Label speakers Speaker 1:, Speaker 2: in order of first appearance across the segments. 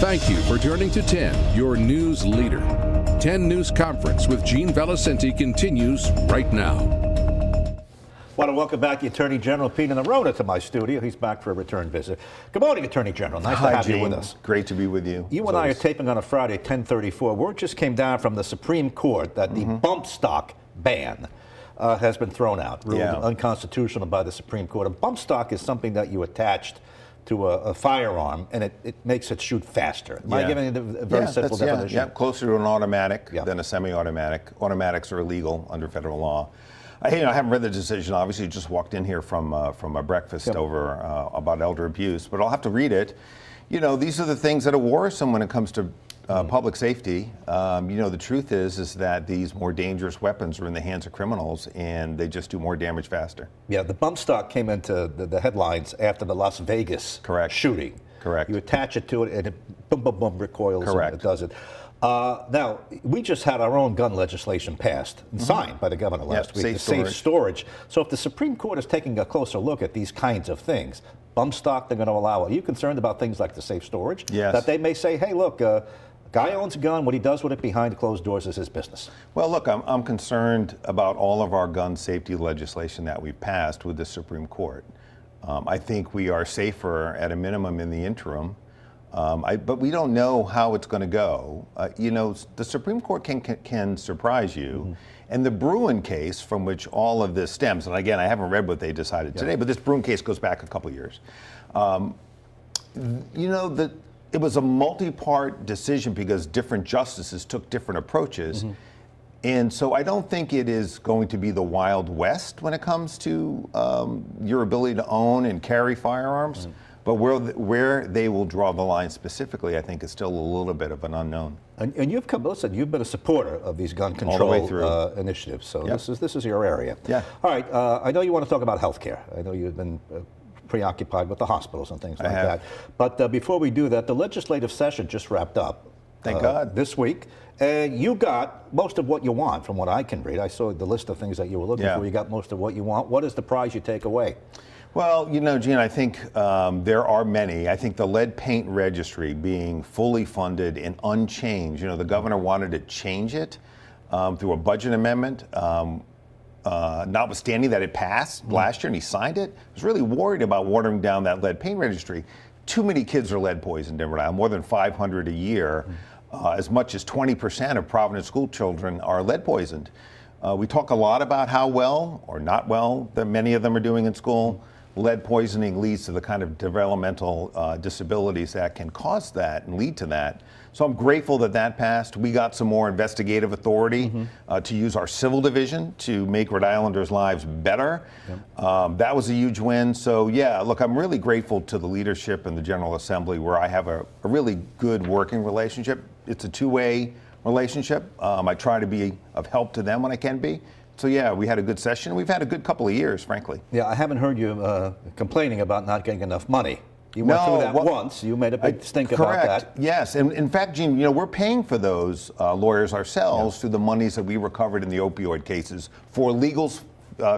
Speaker 1: Thank you for turning to 10, your news leader. 10 News Conference with Gene Valicenti continues right now.
Speaker 2: Want to welcome back the Attorney General Peter Neronha to my studio. He's back for a return visit. Good morning, Attorney General. Nice to have
Speaker 3: Gene.
Speaker 2: you with us.
Speaker 3: Great to be with you.
Speaker 2: You and I are taping on a Friday, 10:34. Word just came down from the Supreme Court that the bump stock ban has been thrown out, ruled unconstitutional by the Supreme Court. A bump stock is something that you attached to a firearm, and it makes it shoot faster. Am I giving it a very simple definition?
Speaker 3: Yeah, closer to an automatic than a semi-automatic. Automatics are illegal under federal law. I haven't read the decision. Obviously, just walked in here from a breakfast over about elder abuse, but I'll have to read it. You know, these are the things that are worrisome when it comes to public safety. The truth is that these more dangerous weapons are in the hands of criminals, and they just do more damage faster. Yeah, the bump stock came into the headlines after the Las Vegas shooting. Correct. You attach it to it, and it boom, boom, boom, recoils. Correct. And it does it. Now, we just had our own gun legislation passed and signed by the governor last week, safe storage. So if the Supreme Court is taking a closer look at these kinds of things, bump stock, they're going to allow it. Are you concerned about things like the safe storage? Yes. That they may say, hey, look, guy owns a gun. What he does with it behind closed doors is his business. Well, look, I'm concerned about all of our gun safety legislation that we've passed with the Supreme Court. I think we are safer at a minimum in the interim. But we don't know how it's going to go. The Supreme Court can surprise you. And the Bruin case, from which all of this stems, and again, I haven't read what they decided today, but this Bruin case goes back a couple years. It was a multi-part decision because different justices took different approaches. And so I don't think it is going to be the Wild West when it comes to your ability to own and carry firearms. But where they will draw the line specifically, I think, is still a little bit of an unknown. And you've you've been a supporter of these gun control initiatives. So this is your area. Yeah. All right. I know you want to talk about health care. I know you've been preoccupied with the hospitals and things like that. But before we do that, the legislative session just wrapped up. Thank God. This week. And you got most of what you want, from what I can read. I saw the list of things that you were looking for. You got most of what you want. What is the prize you take away? Well, Gene, I think there are many. I think the lead paint registry being fully funded and unchanged, the governor wanted to change it through a budget amendment, notwithstanding that it passed last year and he signed it. I was really worried about watering down that lead paint registry. Too many kids are lead poisoned in Rhode Island, more than 500 a year. As much as 20% of Providence school children are lead poisoned. We talk a lot about how well or not well that many of them are doing in school. Lead poisoning leads to the kind of developmental disabilities that can cause that and lead to that. So I'm grateful that that passed. We got some more investigative authority to use our civil division to make Rhode Islanders' lives better. That was a huge win. So yeah, look, I'm really grateful to the leadership and the General Assembly, where I have a really good working relationship. It's a two-way relationship. I try to be of help to them when I can be. So yeah, we had a good session. We've had a good couple of years, frankly. Yeah, I haven't heard you complaining about not getting enough money. You went through that once. You made a big stink about that. Yes, and in fact, Gene, we're paying for those lawyers ourselves through the monies that we recovered in the opioid cases for legal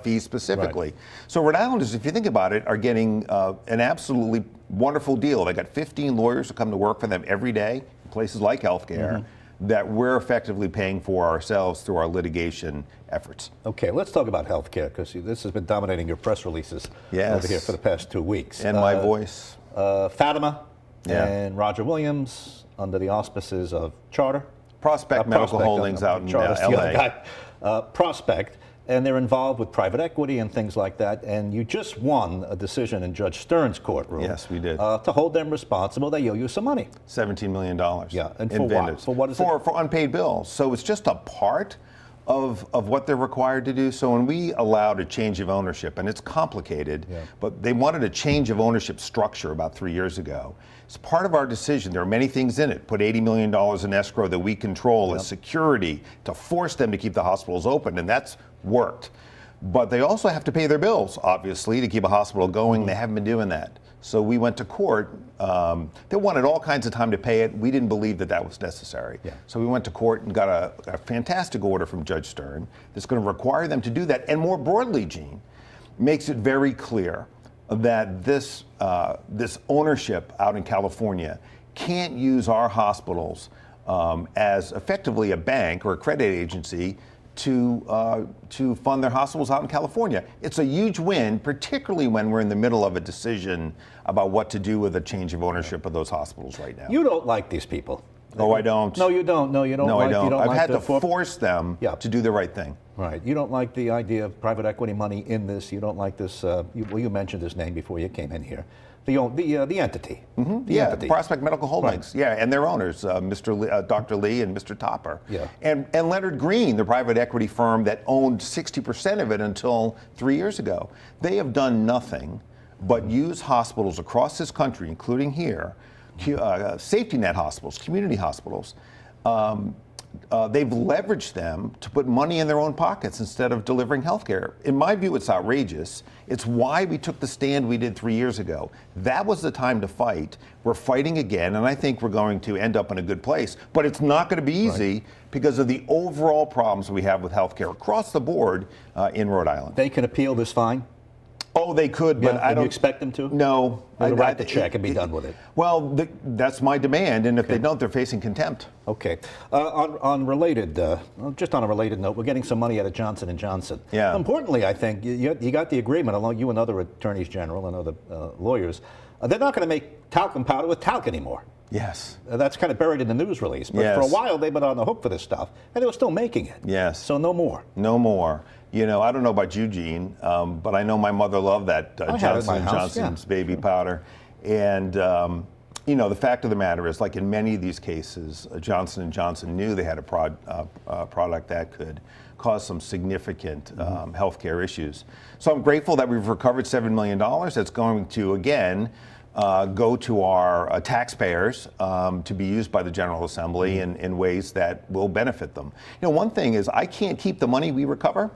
Speaker 3: fees specifically. So Rhode Islanders, if you think about it, are getting an absolutely wonderful deal. They got 15 lawyers who come to work for them every day in places like healthcare. That we're effectively paying for ourselves through our litigation efforts. Okay, let's talk about health care, because this has been dominating your press releases over here for the past 2 weeks. And my voice. Fatima and Roger Williams, under the auspices of Charter. Prospect Medical Holdings out in LA. Prospect. And they're involved with private equity and things like that. And you just won a decision in Judge Stern's courtroom. Yes, we did. To hold them responsible. They owe you some money. $17 million. Yeah, and for what? For what is it? For unpaid bills. So it's just a part of what they're required to do. So when we allowed a change of ownership, and it's complicated, but they wanted a change of ownership structure about 3 years ago. It's part of our decision. There are many things in it. Put $80 million in escrow that we control as security to force them to keep the hospitals open, and that's worked. But they also have to pay their bills, obviously, to keep a hospital going. They haven't been doing that. So we went to court. They wanted all kinds of time to pay it. We didn't believe that that was necessary. So we went to court and got a fantastic order from Judge Stern that's going to require them to do that. And more broadly, Gene, makes it very clear that this ownership out in California can't use our hospitals as effectively a bank or a credit agency to fund their hospitals out in California. It's a huge win, particularly when we're in the middle of a decision about what to do with a change of ownership of those hospitals right now.
Speaker 2: You don't like these people.
Speaker 3: Oh, I don't.
Speaker 2: No, you don't. No, you don't.
Speaker 3: No,
Speaker 2: like,
Speaker 3: I don't.
Speaker 2: You don't
Speaker 3: I've
Speaker 2: like
Speaker 3: had
Speaker 2: the
Speaker 3: to force them to do the right thing.
Speaker 2: Right. You don't like the idea of private equity money in this. You don't like this. You mentioned his name before you came in here. The entity.
Speaker 3: Mm-hmm.
Speaker 2: The entity.
Speaker 3: Prospect Medical Holdings.
Speaker 2: Right.
Speaker 3: Yeah, and their owners, Dr. Lee and Mr. Topper.
Speaker 2: Yeah.
Speaker 3: And Leonard Green, the private equity firm that owned 60% of it until 3 years ago. They have done nothing but use hospitals across this country, including here, safety net hospitals, community hospitals. They've leveraged them to put money in their own pockets instead of delivering health care. In my view, it's outrageous. It's why we took the stand we did 3 years ago. That was the time to fight. We're fighting again, and I think we're going to end up in a good place. But it's not going to be easy because of the overall problems we have with health care across the board in Rhode Island.
Speaker 2: They can appeal this fine?
Speaker 3: Oh, they could, but I don't.
Speaker 2: You expect them to?
Speaker 3: No.
Speaker 2: They'll write the check and be done with it.
Speaker 3: Well, that's my demand, and if they don't, they're facing contempt.
Speaker 2: Okay. On just on a related note, we're getting some money out of Johnson & Johnson.
Speaker 3: Yeah.
Speaker 2: Importantly, I think, you got the agreement, along you and other attorneys general and other lawyers. They're not going to make talcum powder with talc anymore.
Speaker 3: Yes.
Speaker 2: That's kind of buried in the news release. But for a while, they've been on the hook for this stuff, and they were still making it.
Speaker 3: Yes.
Speaker 2: So no more.
Speaker 3: No more. You know, I don't know about you, Gene, but I know my mother loved that Johnson & Johnson's baby powder. And, you know, the fact of the matter is, like in many of these cases, Johnson & Johnson knew they had a product that could cause some significant health care issues. So I'm grateful that we've recovered $7 million. That's going to, again, go to our taxpayers to be used by the General Assembly in ways that will benefit them. You know, one thing is I can't keep the money we recover.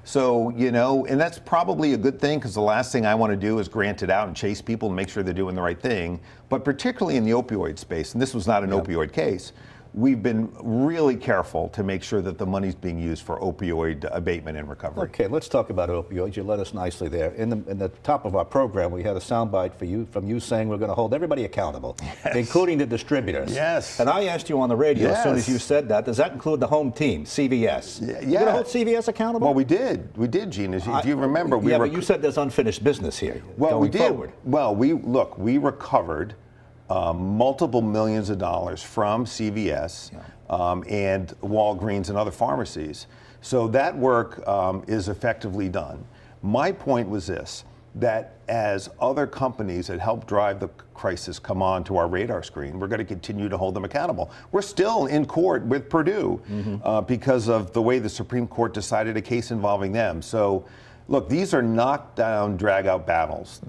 Speaker 3: So, you know, and that's probably a good thing because the last thing I want to do is grant it out and chase people and make sure they're doing the right thing. But particularly in the opioid space, and this was not an opioid case, we've been really careful to make sure that the money's being used for opioid abatement and recovery.
Speaker 2: Okay, let's talk about opioids. You led us nicely there. In the top of our program, we had a soundbite from you saying we're going to hold everybody accountable, including the distributors.
Speaker 3: Yes.
Speaker 2: And I asked you on the radio as soon as you said that. Does that include the home team, CVS?
Speaker 3: Yeah.
Speaker 2: You're going to hold CVS accountable?
Speaker 3: Well, we did, Gene. If you remember,
Speaker 2: but you said there's unfinished business here.
Speaker 3: Well, we did.
Speaker 2: Forward.
Speaker 3: Well, we recovered multiple millions of dollars from CVS and Walgreens and other pharmacies. So that work is effectively done. My point was this, that as other companies that help drive the crisis come on to our radar screen, we're going to continue to hold them accountable. We're still in court with Purdue because of the way the Supreme Court decided a case involving them. So look, these are knockdown, drag-out battles.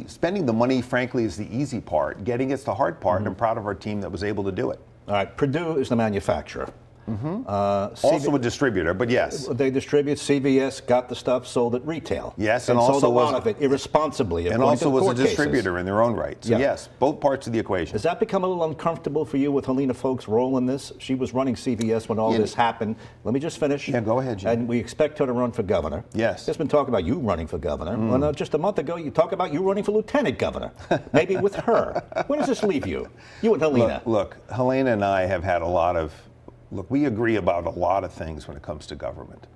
Speaker 3: Spending the money, frankly, is the easy part. Getting it's the hard part, and I'm proud of our team that was able to do it.
Speaker 2: All right, Purdue is the manufacturer.
Speaker 3: Also a distributor, but yes.
Speaker 2: They distribute. CVS got the stuff sold at retail.
Speaker 3: Yes,
Speaker 2: and also sold a lot of it irresponsibly.
Speaker 3: And also was a distributor in their own right. So yes, both parts of the equation.
Speaker 2: Does that become a little uncomfortable for you with Helena Folks' role in this? She was running CVS when all this happened. Let me just finish.
Speaker 3: Yeah, go ahead, Jim.
Speaker 2: And we expect her to run for governor.
Speaker 3: Yes.
Speaker 2: There's been talk about you running for governor. Well, just a month ago, you talked about you running for lieutenant governor. Maybe with her. Where does this leave you? You and Helena.
Speaker 3: Look, Helena and I have had a lot of. Look, we agree about a lot of things when it comes to government,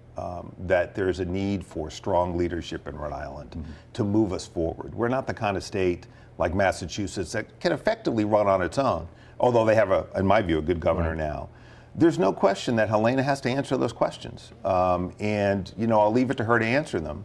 Speaker 3: that there's a need for strong leadership in Rhode Island to move us forward. We're not the kind of state like Massachusetts that can effectively run on its own, although they have, in my view, a good governor now. There's no question that Helena has to answer those questions, and you know, I'll leave it to her to answer them.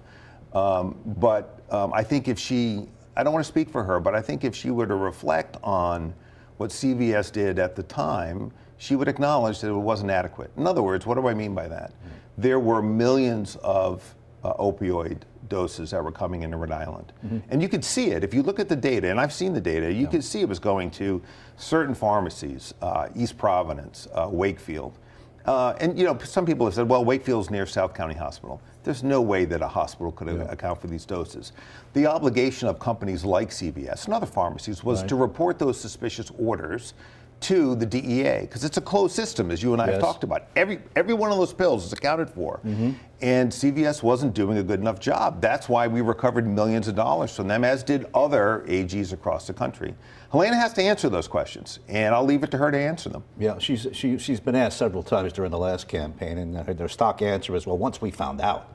Speaker 3: But I think if she, I don't want to speak for her, but I think if she were to reflect on what CVS did at the time, she would acknowledge that it wasn't adequate. In other words, what do I mean by that? There were millions of opioid doses that were coming into Rhode Island. And you could see it. If you look at the data, and I've seen the data, you could see it was going to certain pharmacies, East Providence, Wakefield. And you know, some people have said, well, Wakefield's near South County Hospital. There's no way that a hospital could account for these doses. The obligation of companies like CVS and other pharmacies was to report those suspicious orders to the DEA, because it's a closed system, as you and I have talked about. Every one of those pills is accounted for, and CVS wasn't doing a good enough job. That's why we recovered millions of dollars from them, as did other AGs across the country. Helena has to answer those questions, and I'll leave it to her to answer them.
Speaker 2: Yeah, she's been asked several times during the last campaign, and their stock answer is, well, once we found out,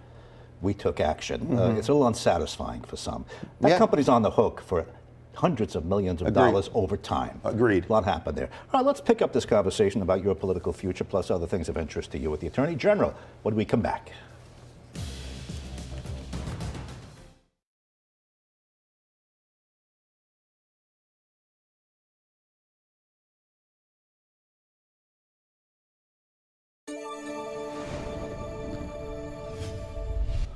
Speaker 2: we took action. It's a little unsatisfying for some. That company's on the hook for hundreds of millions of dollars over time.
Speaker 3: Agreed.
Speaker 2: A lot happened there. All right, let's pick up this conversation about your political future plus other things of interest to you with the Attorney General when we come back.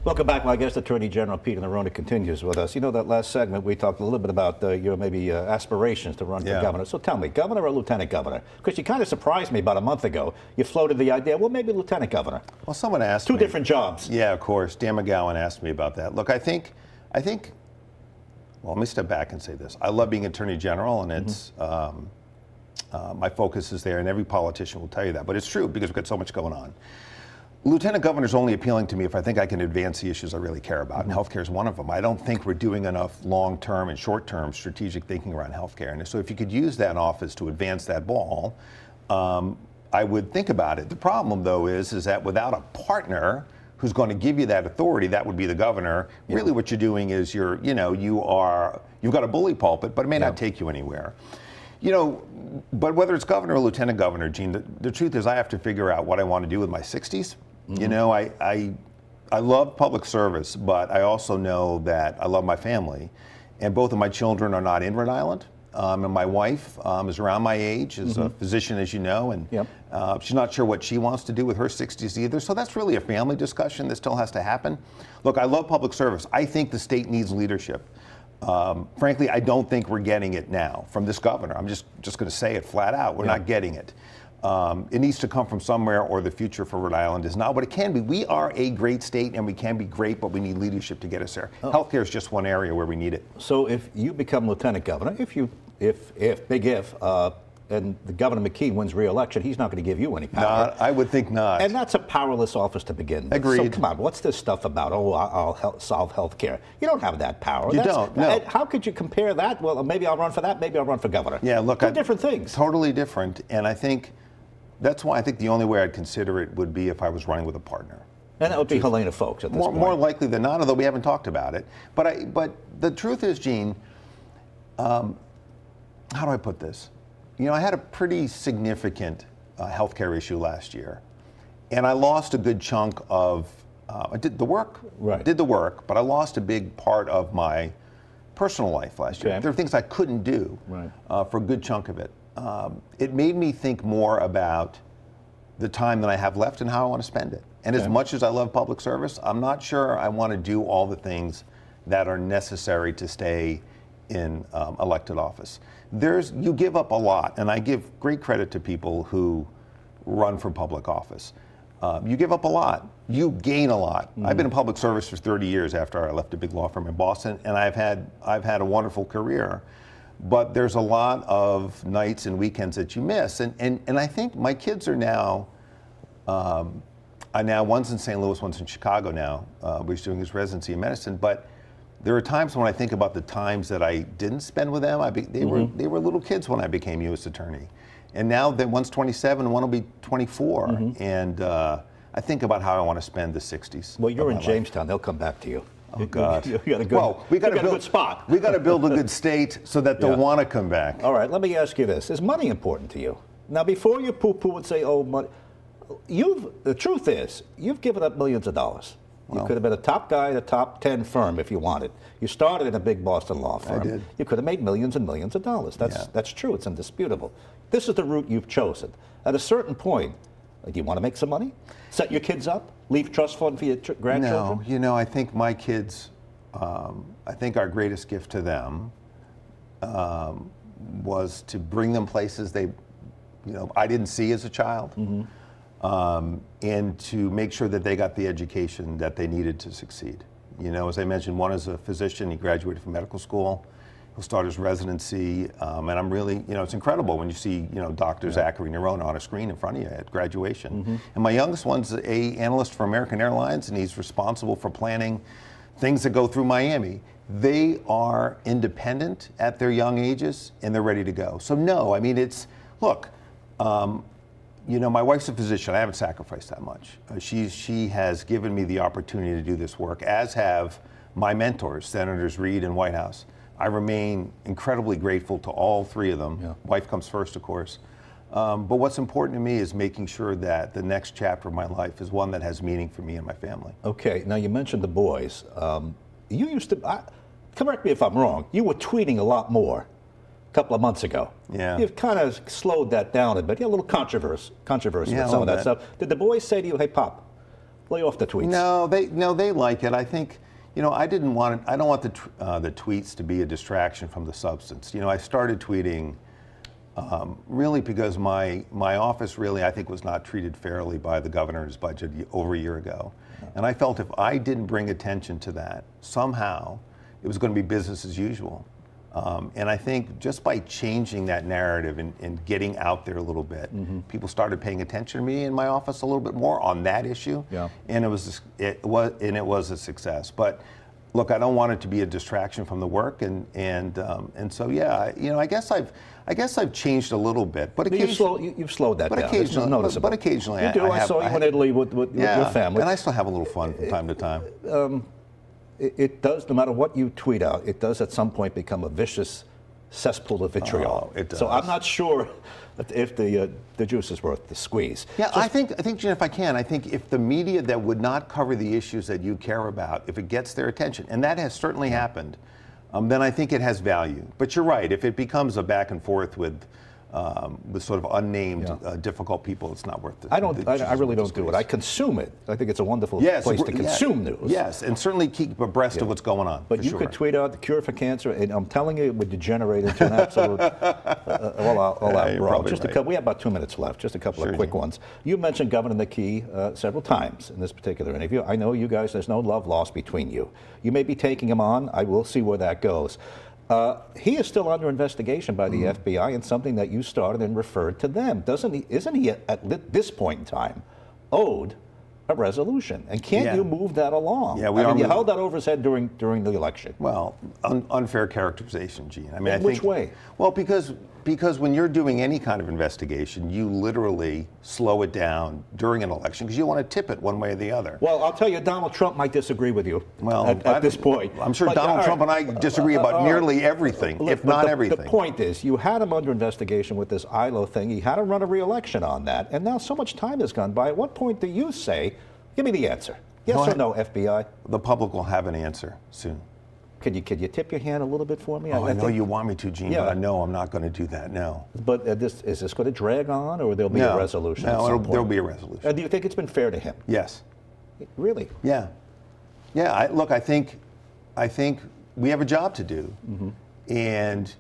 Speaker 2: Welcome back. My guest, Attorney General Peter Neronha, continues with us. You know, that last segment we talked a little bit about your maybe aspirations to run for governor. So tell me, governor or lieutenant governor? Because you kind of surprised me about a month ago. You floated the idea, well, maybe lieutenant governor.
Speaker 3: Well, someone asked me.
Speaker 2: Two different jobs.
Speaker 3: Yeah, of course. Dan McGowan asked me about that. Look, I think, well, let me step back and say this. I love being Attorney General, and it's, my focus is there, and every politician will tell you that. But it's true, because we've got so much going on. Lieutenant governor is only appealing to me if I think I can advance the issues I really care about, and healthcare is one of them. I don't think we're doing enough long-term and short-term strategic thinking around healthcare. And so if you could use that office to advance that ball, I would think about it. The problem, though, is that without a partner who's going to give you that authority, that would be the governor. Really what you're doing is you've got a bully pulpit, but it may not take you anywhere. You know, but whether it's governor or lieutenant governor, Gene, the truth is I have to figure out what I want to do with my 60s. You know, I love public service, but I also know that I love my family. And both of my children are not in Rhode Island. And my wife is around my age, is a physician, as you know, and she's not sure what she wants to do with her 60s either. So that's really a family discussion that still has to happen. Look, I love public service. I think the state needs leadership. Frankly, I don't think we're getting it now from this governor. I'm just going to say it flat out. We're not getting it. It needs to come from somewhere, or the future for Rhode Island is not what it can be. We are a great state, and we can be great, but we need leadership to get us there. Healthcare is just one area where we need it.
Speaker 2: So if you become lieutenant governor, and the Governor McKee wins re-election, he's not going to give you any power.
Speaker 3: I would think not.
Speaker 2: And that's a powerless office to begin with.
Speaker 3: Agreed.
Speaker 2: So come on, what's this stuff about? Oh, I'll solve health care. You don't have that power.
Speaker 3: You don't, no.
Speaker 2: How could you compare that? Well, maybe I'll run for that, maybe I'll run for governor.
Speaker 3: Yeah, look.
Speaker 2: Two different things.
Speaker 3: Totally different, and I think that's why I think the only way I'd consider it would be if I was running with a partner.
Speaker 2: And that would be Helena Folks at this point.
Speaker 3: More likely than not, although we haven't talked about it. But the truth is, Gene, how do I put this? You know, I had a pretty significant healthcare issue last year, and I lost a good chunk of. I did the work, but I lost a big part of my personal life last year. There are things I couldn't do for a good chunk of it. It made me think more about the time that I have left and how I want to spend it. And as much as I love public service, I'm not sure I want to do all the things that are necessary to stay in elected office. You give up a lot, and I give great credit to people who run for public office. You give up a lot. You gain a lot. I've been in public service for 30 years after I left a big law firm in Boston, and I've had a wonderful career. But there's a lot of nights and weekends that you miss, and I think my kids are now. One's in St. Louis, one's in Chicago now. He's doing his residency in medicine, but. There are times when I think about the times that I didn't spend with them. They were little kids when I became U.S. Attorney, and now that one's 27, one will be 24, and I think about how I want to spend the 60s.
Speaker 2: Well, you're in Jamestown; they'll come back to you.
Speaker 3: Oh God!
Speaker 2: You got a good,
Speaker 3: we got
Speaker 2: a good spot.
Speaker 3: We got to build a good state so that they'll want to come back.
Speaker 2: All right, let me ask you this: is money important to you? Now, before you poo-poo and say, "Oh, money," the truth is, you've given up millions of dollars. You could have been a top guy at a top 10 firm if you wanted. You started in a big Boston law firm.
Speaker 3: I did.
Speaker 2: You could have made millions and millions of dollars. That's true. It's indisputable. This is the route you've chosen. At a certain point, do you want to make some money? Set your kids up? Leave trust fund for your grandchildren?
Speaker 3: No. You know, I think my kids, I think our greatest gift to them was to bring them places I didn't see as a child. And to make sure that they got the education that they needed to succeed. You know, as I mentioned, one is a physician. He graduated from medical school. He'll start his residency, and I'm really, it's incredible when you see, Dr. Zachary Neronha on a screen in front of you at graduation. And my youngest one's a analyst for American Airlines, and he's responsible for planning things that go through Miami. They are independent at their young ages, and they're ready to go. So no, I mean, look, my wife's a physician. I haven't sacrificed that much. She has given me the opportunity to do this work, as have my mentors, Senators Reid and Whitehouse. I remain incredibly grateful to all three of them. Yeah. Wife comes first, of course. But what's important to me is making sure that the next chapter of my life is one that has meaning for me and my family.
Speaker 2: Okay, now you mentioned the boys. You used to, correct me if I'm wrong, you were tweeting a lot more a couple of months ago.
Speaker 3: Yeah.
Speaker 2: You've kind of slowed that down a bit. You had a little controversy with some of that stuff. Did the boys say to you, hey, Pop, lay off the tweets?
Speaker 3: No, they like it. I think, I don't want the tweets to be a distraction from the substance. I started tweeting really because my office really, I think, was not treated fairly by the governor's budget over a year ago. And I felt if I didn't bring attention to that, somehow it was going to be business as usual. And I think just by changing that narrative and getting out there a little bit, people started paying attention to me in my office a little bit more on that issue. Yeah. And it was a success. But look, I don't want it to be a distraction from the work, and so yeah, I guess I've changed a little bit. But occasionally
Speaker 2: you've slowed that down.
Speaker 3: But occasionally
Speaker 2: you do. I saw you in Italy with your family,
Speaker 3: and I still have a little fun from time to time.
Speaker 2: It does, no matter what you tweet out, it does at some point become a vicious cesspool of vitriol.
Speaker 3: Oh, it does.
Speaker 2: So I'm not sure if the juice is worth the squeeze.
Speaker 3: Yeah, I think, Gene, if I can, I think if the media that would not cover the issues that you care about, if it gets their attention, and that has certainly happened, then I think it has value. But you're right, if it becomes a back and forth with sort of unnamed, difficult people, it's not worth it.
Speaker 2: I really don't do it. I consume it. I think it's a wonderful place to consume news.
Speaker 3: Yes, and certainly keep abreast of what's going on.
Speaker 2: But you could tweet out the cure for cancer, and I'm telling you, it would degenerate into an absolute all-out brawl. We have about 2 minutes left. Just a couple of quick ones. You mentioned Governor McKee several times in this particular interview. I know you guys, there's no love lost between you. You may be taking him on. I will see where that goes. He is still under investigation by the FBI in something that you started and referred to them. Isn't he at this point in time owed a resolution? And can't you move that along?
Speaker 3: Yeah,
Speaker 2: you held that over his head during the election.
Speaker 3: Well, unfair characterization, Gene. I mean,
Speaker 2: Which way?
Speaker 3: Well, because when you're doing any kind of investigation, you literally slow it down during an election because you want to tip it one way or the other.
Speaker 2: Well, I'll tell you, Donald Trump might disagree with you at this point.
Speaker 3: I'm sure Donald Trump and I disagree about nearly everything, if not everything.
Speaker 2: The point is, you had him under investigation with this ILO thing. He had to run a re-election on that, and now so much time has gone by. At what point do you say, give me the answer? Yes or no, FBI?
Speaker 3: The public will have an answer soon.
Speaker 2: Could you tip your hand a little bit for me?
Speaker 3: I know you want me to, Gene, but I know I'm not going to do that, no.
Speaker 2: But is this going to drag on, or there'll be a resolution at some point?
Speaker 3: There'll be a resolution.
Speaker 2: Do you think it's been fair to him?
Speaker 3: Yes.
Speaker 2: Really?
Speaker 3: Yeah. Yeah, look, I think we have a job to do. And,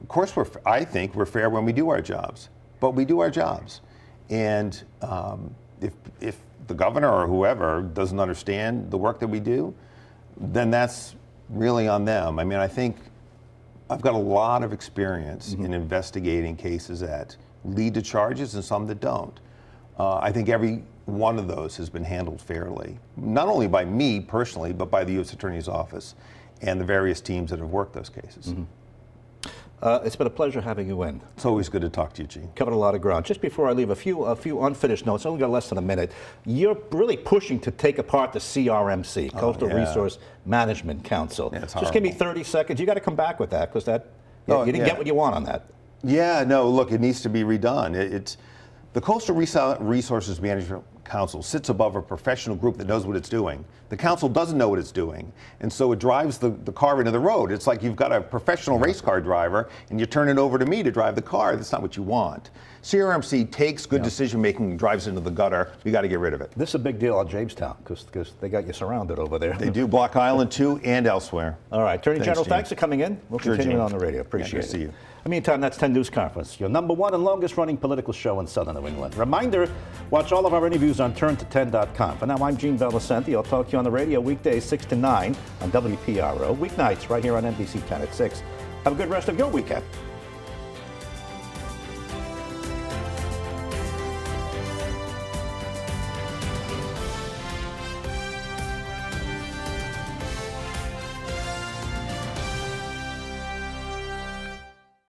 Speaker 3: of course, I think we're fair when we do our jobs. But we do our jobs. And if the governor or whoever doesn't understand the work that we do, then that's really on them. I mean, I think I've got a lot of experience in investigating cases that lead to charges and some that don't. I think every one of those has been handled fairly, not only by me personally, but by the U.S. Attorney's Office and the various teams that have worked those cases.
Speaker 2: It's been a pleasure having you in.
Speaker 3: It's always good to talk to you, Gene.
Speaker 2: Covered a lot of ground. Just before I leave, a few unfinished notes. Only got less than a minute. You're really pushing to take apart the CRMC, Coastal Resource Management Council.
Speaker 3: Yeah,
Speaker 2: just give me 30 seconds. You got to come back with that because you didn't get what you want on that.
Speaker 3: Yeah, no. Look, it needs to be redone. The Coastal Resources Management Council sits above a professional group that knows what it's doing. The council doesn't know what it's doing, and so it drives the car into the road. It's like you've got a professional race car driver, and you turn it over to me to drive the car. That's not what you want. CRMC takes good decision making and drives into the gutter. We got to get rid of it.
Speaker 2: This is a big deal on Jamestown because they got you surrounded over there.
Speaker 3: They do, Block Island too, and elsewhere.
Speaker 2: All right, Attorney General, thanks for coming in. We'll continue on the radio.
Speaker 3: Good
Speaker 2: Appreciate it.
Speaker 3: to see you.
Speaker 2: In the meantime, that's 10 News Conference, your #1 and longest running political show in Southern New England. Reminder, watch all of our interviews on turnto10.com. For now, I'm Gene Valicenti. I'll talk to you on the radio weekdays 6 to 9 on WPRO. Weeknights right here on NBC 10 at 6. Have a good rest of your weekend.